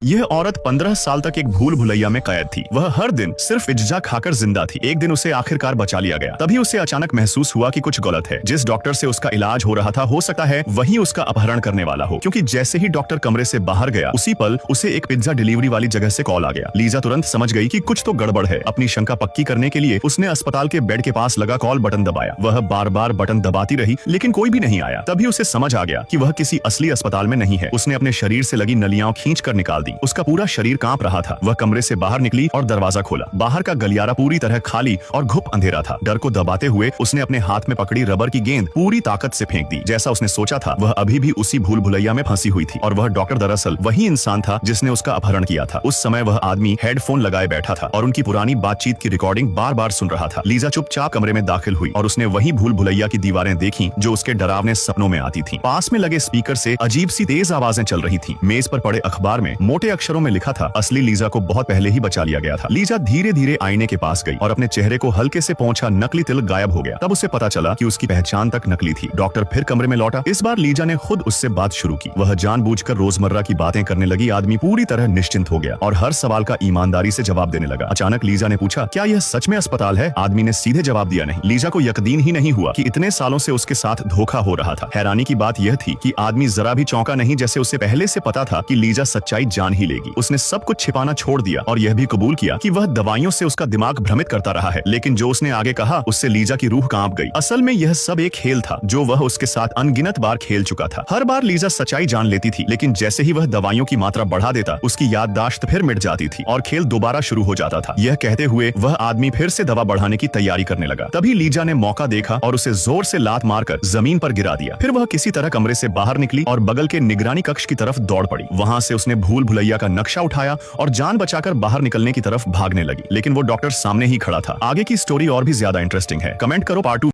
यह औरत 15 साल तक एक भूल भुलैया में कैद थी। वह हर दिन सिर्फ इज्जा खाकर जिंदा थी। एक दिन उसे आखिरकार बचा लिया गया। तभी उसे अचानक महसूस हुआ कि कुछ गलत है। जिस डॉक्टर से उसका इलाज हो रहा था, हो सकता है वही उसका अपहरण करने वाला हो, क्योंकि जैसे ही डॉक्टर कमरे से बाहर गया, उसी पल उसे एक पिज्जा डिलीवरी वाली जगह से कॉल आ गया। लीजा तुरंत समझ गई कि कुछ तो गड़बड़ है। अपनी शंका पक्की करने के लिए उसने अस्पताल के बेड के पास लगा कॉल बटन दबाया। वह बार बार बटन दबाती रही, लेकिन कोई भी नहीं आया। तभी उसे समझ आ गया कि वह किसी असली अस्पताल में नहीं है। उसने अपने शरीर से लगी नलियां खींच कर निकाल दी। उसका पूरा शरीर कांप रहा था। वह कमरे से बाहर निकली और दरवाजा खोला। बाहर का गलियारा पूरी तरह खाली और घुप अंधेरा था। डर को दबाते हुए उसने अपने हाथ में पकड़ी रबर की गेंद पूरी ताकत से फेंक दी। जैसा उसने सोचा था, वह अभी भी उसी भूल भुलैया में फंसी हुई थी और वह डॉक्टर दरअसल वही इंसान था जिसने उसका अपहरण किया था। उस समय वह आदमी हेडफोन लगाए बैठा था और उनकी पुरानी बातचीत की रिकॉर्डिंग बार बार सुन रहा था। लीजा चुपचाप कमरे में दाखिल हुई और उसने वही भूल भुलैया की दीवारें देखी जो उसके डरावने सपनों में आती थी। पास में लगे स्पीकर से अजीब सी तेज आवाजें चल रही थी। मेज पर पड़े अखबार में मोटे अक्षरों में लिखा था, असली लीजा को बहुत पहले ही बचा लिया गया था। लीजा धीरे धीरे आईने के पास गई और अपने चेहरे को हल्के से पोंछा। नकली तिल गायब हो गया। तब उसे पता चला कि उसकी पहचान तक नकली थी। डॉक्टर फिर कमरे में लौटा। इस बार लीजा ने खुद उससे बात शुरू की। वह जानबूझकर रोजमर्रा की बातें करने लगी। आदमी पूरी तरह निश्चिंत हो गया और हर सवाल का ईमानदारी से जवाब देने लगा। अचानक लीजा ने पूछा, क्या यह सच में अस्पताल है? आदमी ने सीधे जवाब दिया, नहीं। लीजा को यकीन ही नहीं हुआ कि इतने सालों से उसके साथ धोखा हो रहा था। हैरानी की बात यह थी कि आदमी जरा भी चौंका नहीं, जैसे उसे पहले से पता था कि लीजा सच्चाई जान ही लेगी। उसने सब कुछ छिपाना छोड़ दिया और यह भी कबूल किया कि वह दवाइयों से उसका दिमाग भ्रमित करता रहा है। लेकिन जो उसने आगे कहा, उससे लीजा की रूह कांप गई। असल में यह सब एक खेल था जो वह उसके साथ अनगिनत बार खेल चुका था। हर बार लीजा सच्चाई जान लेती थी, लेकिन जैसे ही वह दवाइयों की मात्रा बढ़ा देता, उसकी याददाश्त फिर मिट जाती थी और खेल दोबारा शुरू हो जाता था। यह कहते हुए वह आदमी फिर से दवा बढ़ाने की तैयारी करने लगा। तभी लीजा ने मौका देखा और उसे जोर से लात मारकर जमीन पर गिरा दिया। फिर वह किसी तरह कमरे से बाहर निकली और बगल के निगरानी कक्ष की तरफ दौड़ पड़ी। वहां से उसने भूल भुलैया का नक्शा उठाया और जान बचाकर बाहर निकलने की तरफ भागने लगी। लेकिन वो डॉक्टर सामने ही खड़ा था। आगे की स्टोरी और भी ज्यादा इंटरेस्टिंग है। कमेंट करो पार्ट 2।